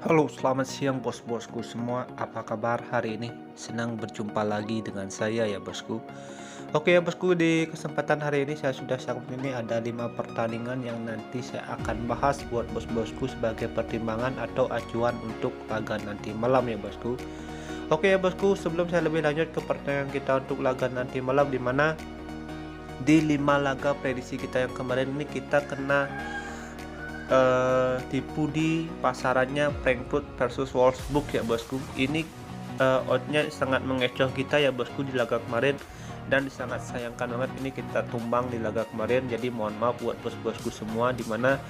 Halo, selamat siang bos-bosku semua. Apa kabar hari ini? Senang berjumpa lagi dengan saya ya bosku. Oke ya bosku, di kesempatan hari ini saya sudah siapkan ini ada 5 pertandingan yang nanti saya akan bahas buat bos-bosku sebagai pertimbangan atau acuan untuk laga nanti malam ya bosku. Oke ya bosku, sebelum saya lebih lanjut ke pertandingan kita untuk laga nanti malam, di mana di 5 laga prediksi kita yang kemarin ini kita kena tipu di pasarannya Frankfurt versus Wolfsburg ya bosku. Ini oddnya sangat mengecoh kita ya bosku di laga kemarin, dan sangat sayangkan banget ini kita tumbang di laga kemarin. Jadi mohon maaf buat bos-bosku semua, dimana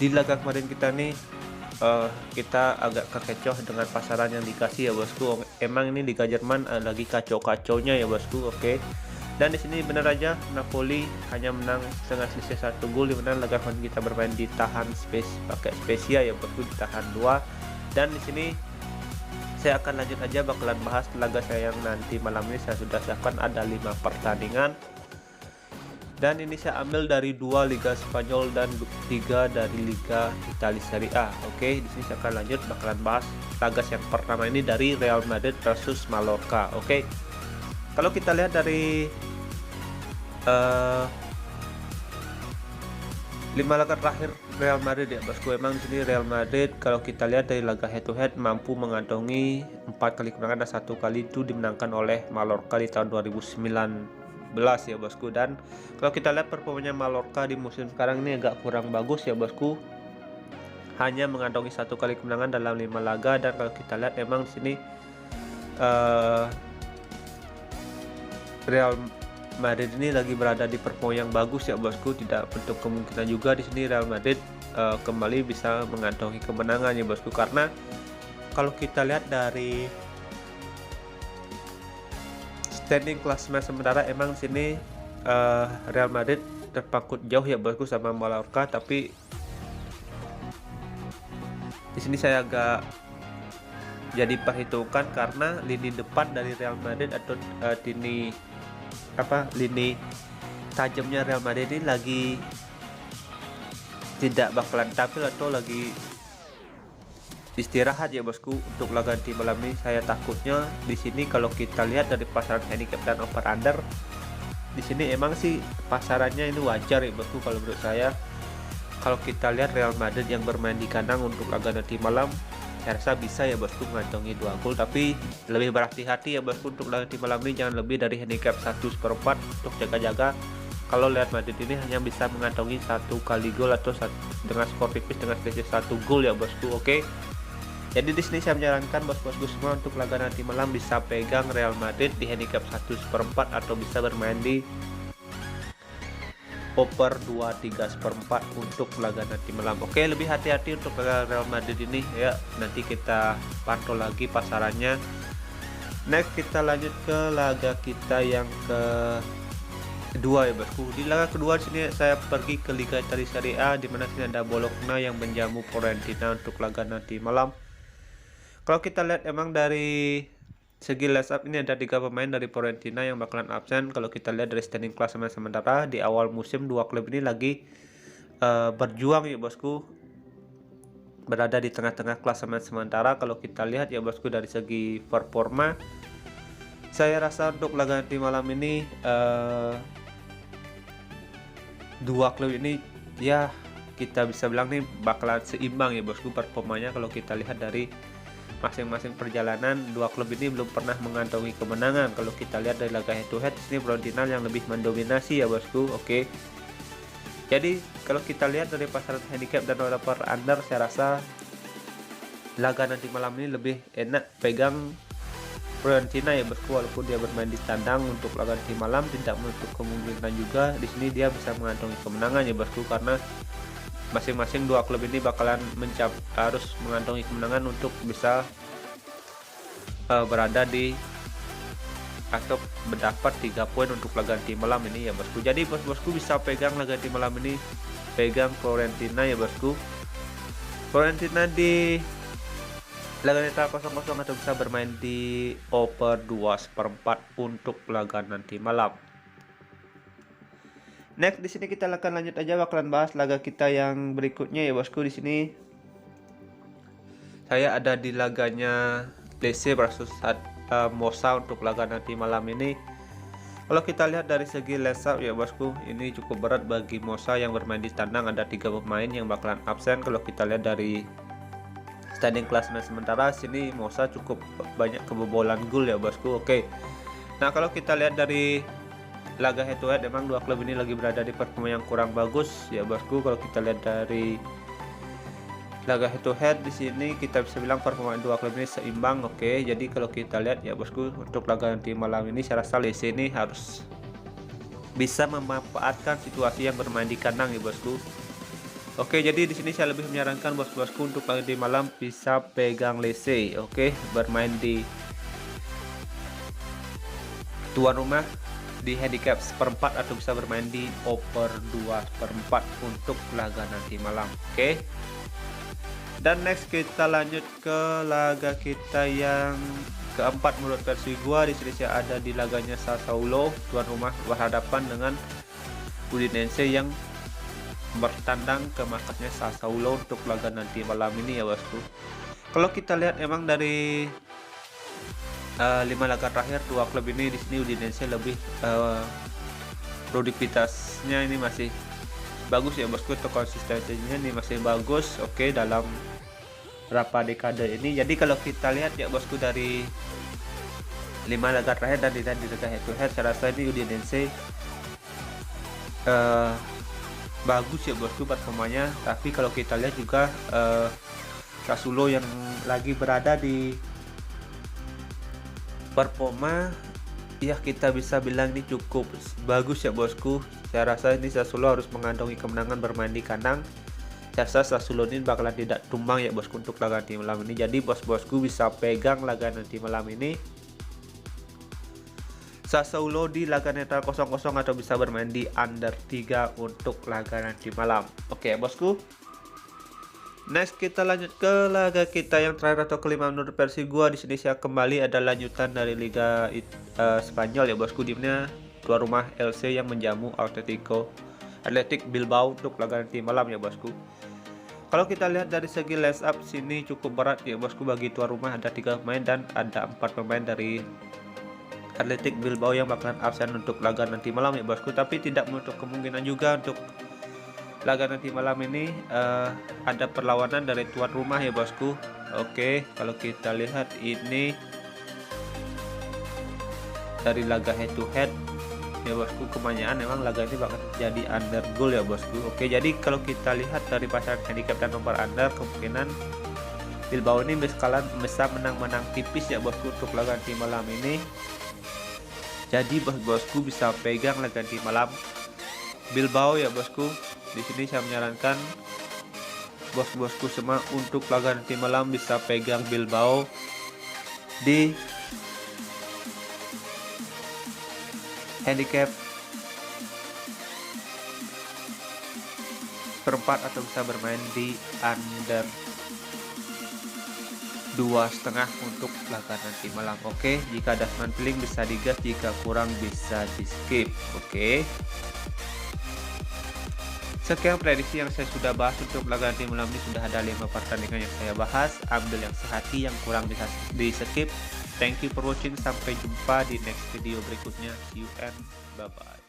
di laga kemarin kita nih kita agak kekecoh dengan pasaran yang dikasih ya bosku. Emang ini Liga Jerman lagi kacau-kacaunya ya bosku. Oke. Dan di sini benar aja Napoli hanya menang dengan selisih 1 gol, di mana laga kemarin kita bermain ditahan pakai Spezia ya bosku, ditahan 2. Dan di sini saya akan lanjut aja bakalan bahas laga saya yang nanti malam ini. Saya sudah siapkan ada 5 pertandingan, dan ini saya ambil dari 2 Liga Spanyol dan 3 dari Liga Italia Serie A. Oke, di sini saya akan lanjut bakalan bahas laga yang pertama ini dari Real Madrid versus Mallorca. Oke, kalau kita lihat dari 5 laga terakhir Real Madrid ya bosku, emang di sini Real Madrid kalau kita lihat dari laga head to head mampu mengantongi 4 kali kemenangan dan 1 kali itu dimenangkan oleh Mallorca di tahun 2019 ya bosku. Dan kalau kita lihat performanya Mallorca di musim sekarang ini agak kurang bagus ya bosku, hanya mengantongi 1 kali kemenangan dalam 5 laga. Dan kalau kita lihat emang di sini Real Madrid ini lagi berada di performa yang bagus ya bosku. Tidak bentuk kemungkinan juga di sini Real Madrid kembali bisa mengantongi kemenangan ya bosku, karena kalau kita lihat dari standing klasemen sementara emang sini Real Madrid terpaut jauh ya bosku sama Mallorca. Tapi di sini saya agak jadi perhitungkan karena lini depan dari Real Madrid atau lini tajamnya Real Madrid ini lagi tidak bakalan tampil atau lagi istirahat ya bosku untuk laga tim malam ini. Saya takutnya di sini kalau kita lihat dari pasaran handicap dan over under, di sini emang sih pasarannya ini wajar ya bosku. Kalau menurut saya, kalau kita lihat Real Madrid yang bermain di kandang untuk laga nanti malam, saya rasa bisa ya bosku mengantongi 2 gol. Tapi lebih berhati-hati ya bosku untuk laga nanti malam ini, jangan lebih dari handicap 1/4 untuk jaga-jaga. Kalau lihat Madrid ini hanya bisa mengantongi 1 kali gol atau dengan skor tipis dengan selisih 1 gol ya bosku. Oke. Jadi di sini saya menyarankan bos-bosku semua untuk laga nanti malam bisa pegang Real Madrid di handicap 1/4 atau bisa bermain di over 2/3/4 untuk laga nanti malam. Oke, lebih hati-hati untuk laga Real Madrid ini ya. Nanti kita pantau lagi pasarannya. Next kita lanjut ke laga kita yang kedua ya bosku. Di laga kedua di sini saya pergi ke Liga Italia Serie A, di mana sini ada Bologna yang menjamu Fiorentina untuk laga nanti malam. Kalau kita lihat emang dari segi line up ini ada 3 pemain dari Fiorentina yang bakalan absen. Kalau kita lihat dari standing klasemen sementara di awal musim, 2 klub ini lagi berjuang ya bosku, berada di tengah-tengah klasemen sementara. Kalau kita lihat ya bosku dari segi performa, saya rasa untuk laga nanti malam ini 2 klub ini ya kita bisa bilang nih bakalan seimbang ya bosku performanya. Kalau kita lihat dari masing-masing perjalanan, 2 klub ini belum pernah mengantongi kemenangan. Kalau kita lihat dari laga head to head, ini Fiorentina yang lebih mendominasi ya bosku. Oke. Jadi kalau kita lihat dari pasaran handicap dan over under, saya rasa laga nanti malam ini lebih enak pegang Fiorentina ya bosku, walaupun dia bermain di tandang. Untuk laga nanti malam tidak menutup kemungkinan juga di sini dia bisa mengantongi kemenangan ya bosku, karena masing-masing 2 klub ini bakalan harus mengantongi kemenangan untuk bisa berada di atau mendapat 3 poin untuk laga nanti malam ini ya bosku. Jadi bos-bosku bisa pegang laga nanti malam ini, pegang Fiorentina ya bosku. Fiorentina di laga netral 0-0 atau bisa bermain di over 2/4 untuk laga nanti malam. Next di sini kita akan lanjut aja bakalan bahas laga kita yang berikutnya ya bosku. Di sini saya ada di laganya LEC versus Mosa untuk laga nanti malam ini. Kalau kita lihat dari segi line up ya bosku, ini cukup berat bagi Mosa yang bermain di tandang. Ada 3 pemain yang bakalan absen. Kalau kita lihat dari standing klasemen sementara, sini Mosa cukup banyak kebobolan gol ya bosku. Oke. Nah, kalau kita lihat dari laga head to head, memang dua klub ini lagi berada di performa yang kurang bagus ya bosku. Kalau kita lihat dari laga head to head di sini, kita bisa bilang performa dua klub ini seimbang. Oke, jadi kalau kita lihat ya bosku, untuk laga nanti malam ini saya rasa LEC ini harus bisa memanfaatkan situasi yang bermain di kandang ya bosku. Oke, jadi di sini saya lebih menyarankan bosku untuk laga di malam bisa pegang LEC. Oke, bermain di tuan rumah di handicap seperempat atau bisa bermain di over 2/4 untuk laga nanti malam. Oke. Dan next kita lanjut ke laga kita yang keempat menurut versi gua. Di sini saya ada di laganya Sassuolo, tuan rumah berhadapan dengan Udinese yang bertandang ke markasnya Sassuolo untuk laga nanti malam ini ya bosku. Kalau kita lihat emang dari 5 laga terakhir dua klub ini, di sini Udinese lebih produktivitasnya ini masih bagus ya bosku, untuk konsistensinya ini masih bagus. Oke, dalam berapa dekade ini. Jadi kalau kita lihat ya bosku, dari 5 laga terakhir dan di laga head to head, saya rasa ini Udinese bagus ya bosku performanya. Tapi kalau kita lihat juga Sassuolo yang lagi berada di performa ya kita bisa bilang ini cukup bagus ya bosku. Saya rasa ini Sassuolo harus mengantongi kemenangan bermain di kandang. Saya rasa Sassuolo ini bakalan tidak tumbang ya bosku untuk laga nanti malam ini. Jadi bosku bisa pegang laga nanti malam ini Sassuolo di laga netral 0-0 atau bisa bermain di under 3 untuk laga nanti malam. Oke bosku. Next kita lanjut ke laga kita yang terakhir atau kelima menurut versi gua. Di sini saya kembali ada lanjutan dari Liga Spanyol ya bosku, di mana tuan rumah LC yang menjamu Athletic Bilbao untuk laga nanti malam ya bosku. Kalau kita lihat dari segi line up sini cukup berat ya bosku bagi tuan rumah. Ada 3 pemain dan ada 4 pemain dari Athletic Bilbao yang bakalan absen untuk laga nanti malam ya bosku. Tapi tidak menutup kemungkinan juga untuk laga nanti malam ini ada perlawanan dari tuan rumah ya bosku. Oke, kalau kita lihat ini dari laga head to head ya bosku, kebanyakan memang laga ini bakal jadi under goal ya bosku. Oke, jadi kalau kita lihat dari pasangan handicap dan nomor under, kemungkinan Bilbao ini bisa menang-menang tipis ya bosku untuk laga nanti malam ini. Jadi bosku bisa pegang laga nanti malam Bilbao ya bosku. Di sini saya menyarankan bosku semua untuk laga nanti malam bisa pegang Bilbao di handicap perempat atau bisa bermain di under 2,5 untuk laga nanti malam. Oke, jika ada semen feeling bisa digas, jika kurang bisa di skip. Oke, sekian prediksi yang saya sudah bahas untuk laga nanti malam ini. Sudah ada 5 pertandingan yang saya bahas, ambil yang sehati, yang kurang bisa di skip. Thank you for watching, sampai jumpa di next video berikutnya. See you and bye bye.